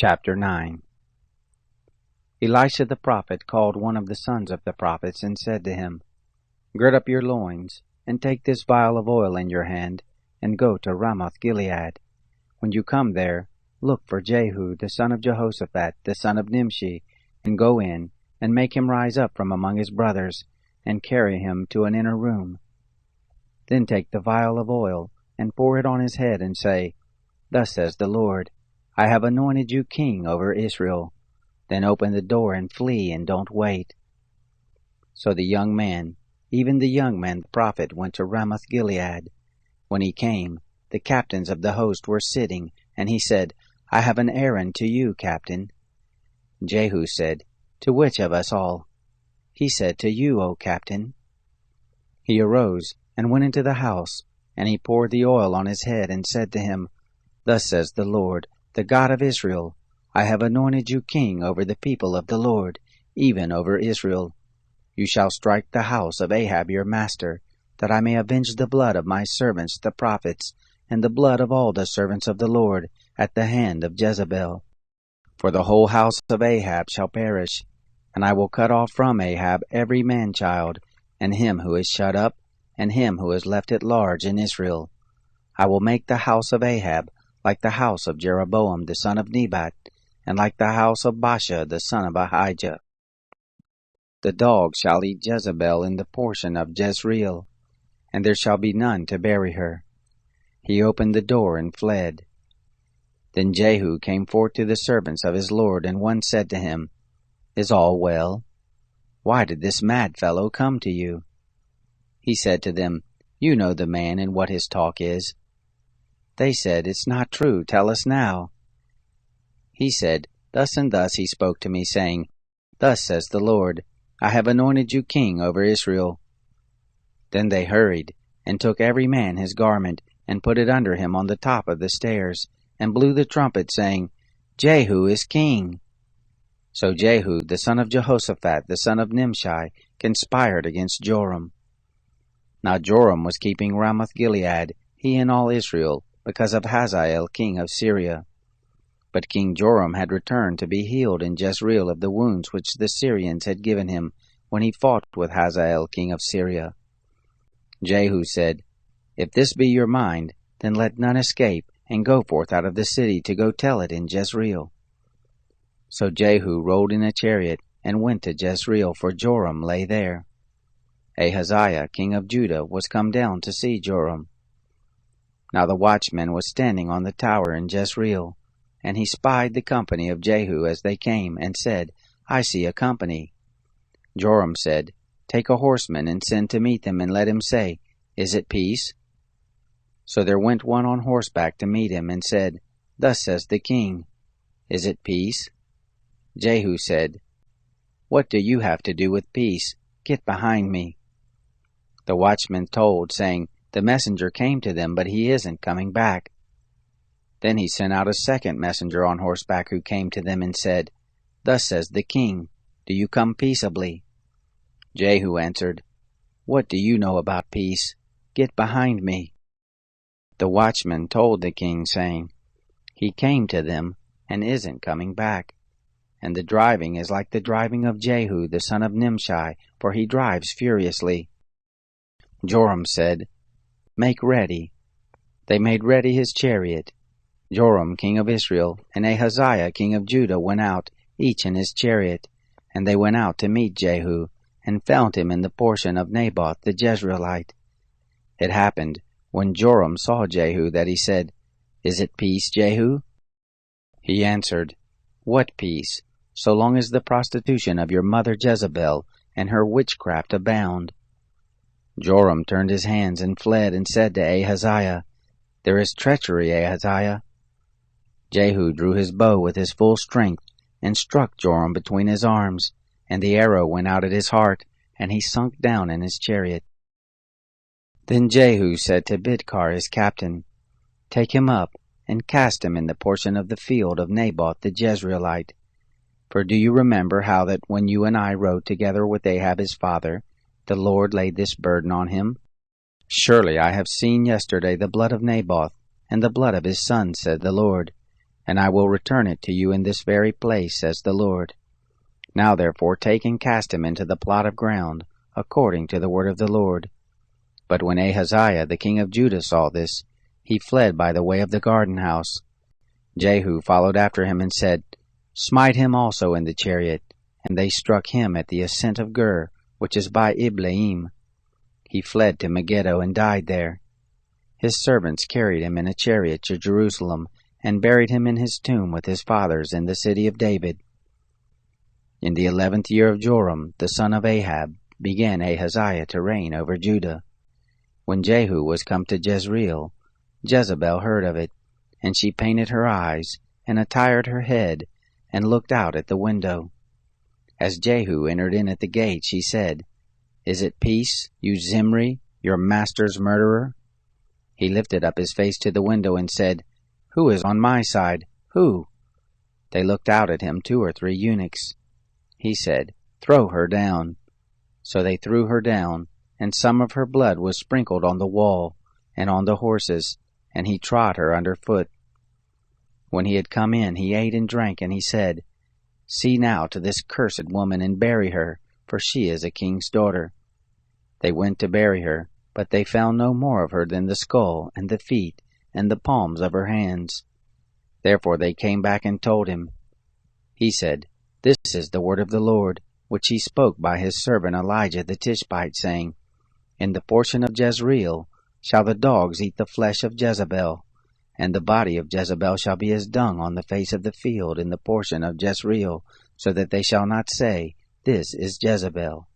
Chapter 9. Elisha the prophet called one of the sons of the prophets and said to him, Gird up your loins, and take this vial of oil in your hand, and go to Ramoth-Gilead. When you come there, look for Jehu the son of Jehoshaphat, the son of Nimshi, and go in, and make him rise up from among his brothers, and carry him to an inner room. Then take the vial of oil, and pour it on his head, and say, Thus says the Lord, I have anointed you king over Israel. Then open the door and flee, and don't wait. So the young man, even the young man the prophet, went to Ramoth-Gilead. When he came, the captains of the host were sitting, and he said, I have an errand to you, captain. Jehu said, To which of us all? He said, To you, O captain. He arose and went into the house, and he poured the oil on his head, and said to him, Thus says the Lord, the God of Israel, I have anointed you king over the people of the Lord, even over Israel. You shall strike the house of Ahab your master, that I may avenge the blood of my servants the prophets, and the blood of all the servants of the Lord, at the hand of Jezebel. For the whole house of Ahab shall perish, and I will cut off from Ahab every man-child, and him who is shut up, and him who is left at large in Israel. I will make the house of Ahab like the house of Jeroboam the son of Nebat, and like the house of Baasha the son of Ahijah. The dog shall eat Jezebel in the portion of Jezreel, and there shall be none to bury her. He opened the door and fled. Then Jehu came forth to the servants of his lord, and one said to him, Is all well? Why did this mad fellow come to you? He said to them, You know the man and what his talk is. They said, It's not true, tell us now. He said, Thus and thus he spoke to me, saying, Thus says the Lord, I have anointed you king over Israel. Then they hurried, and took every man his garment, and put it under him on the top of the stairs, and blew the trumpet, saying, Jehu is king. So Jehu, the son of Jehoshaphat, the son of Nimshi, conspired against Joram. Now Joram was keeping Ramoth-Gilead, he and all Israel, because of Hazael king of Syria. But King Joram had returned to be healed in Jezreel of the wounds which the Syrians had given him when he fought with Hazael king of Syria. Jehu said, If this be your mind, then let none escape, and go forth out of the city to go tell it in Jezreel. So Jehu rode in a chariot, and went to Jezreel, for Joram lay there. Ahaziah king of Judah was come down to see Joram. Now the watchman was standing on the tower in Jezreel, and he spied the company of Jehu as they came, and said, I see a company. Joram said, Take a horseman, and send to meet them, and let him say, Is it peace? So there went one on horseback to meet him, and said, Thus says the king, Is it peace? Jehu said, What do you have to do with peace? Get behind me. The watchman told, saying, The messenger came to them, but he isn't coming back. Then he sent out a second messenger on horseback, who came to them and said, Thus says the king, Do you come peaceably? Jehu answered, What do you know about peace? Get behind me. The watchman told the king, saying, He came to them, and isn't coming back. And the driving is like the driving of Jehu the son of Nimshi, for he drives furiously. Joram said, Make ready. They made ready his chariot. Joram king of Israel and Ahaziah king of Judah went out, each in his chariot, and they went out to meet Jehu, and found him in the portion of Naboth the Jezreelite. It happened, when Joram saw Jehu, that he said, Is it peace, Jehu? He answered, What peace, so long as the prostitution of your mother Jezebel and her witchcraft abound? Joram turned his hands and fled, and said to Ahaziah, There is treachery, Ahaziah. Jehu drew his bow with his full strength, and struck Joram between his arms, and the arrow went out at his heart, and he sunk down in his chariot. Then Jehu said to Bidkar his captain, Take him up, and cast him in the portion of the field of Naboth the Jezreelite. For do you remember how that when you and I rode together with Ahab his father, the Lord laid this burden on him? Surely I have seen yesterday the blood of Naboth, and the blood of his son, said the Lord, and I will return it to you in this very place, says the Lord. Now therefore take and cast him into the plot of ground, according to the word of the Lord. But when Ahaziah the king of Judah saw this, he fled by the way of the garden house. Jehu followed after him and said, Smite him also in the chariot. And they struck him at the ascent of Gur, which is by Ibleam. He fled to Megiddo and died there. His servants carried him in a chariot to Jerusalem, and buried him in his tomb with his fathers in the city of David. In the 11th year of Joram, the son of Ahab, began Ahaziah to reign over Judah. When Jehu was come to Jezreel, Jezebel heard of it, and she painted her eyes, and attired her head, and looked out at the window. As Jehu entered in at the gate, she said, Is it peace, you Zimri, your master's murderer? He lifted up his face to the window and said, Who is on my side? Who? They looked out at him 2 or 3 eunuchs. He said, Throw her down. So they threw her down, and some of her blood was sprinkled on the wall, and on the horses, and he trod her under foot. When he had come in, he ate and drank, and he said, See now to this cursed woman, and bury her, for she is a king's daughter. They went to bury her, but they found no more of her than the skull, and the feet, and the palms of her hands. Therefore they came back and told him. He said, This is the word of the Lord, which he spoke by his servant Elijah the Tishbite, saying, In the portion of Jezreel shall the dogs eat the flesh of Jezebel, and the body of Jezebel shall be as dung on the face of the field in the portion of Jezreel, so that they shall not say, This is Jezebel.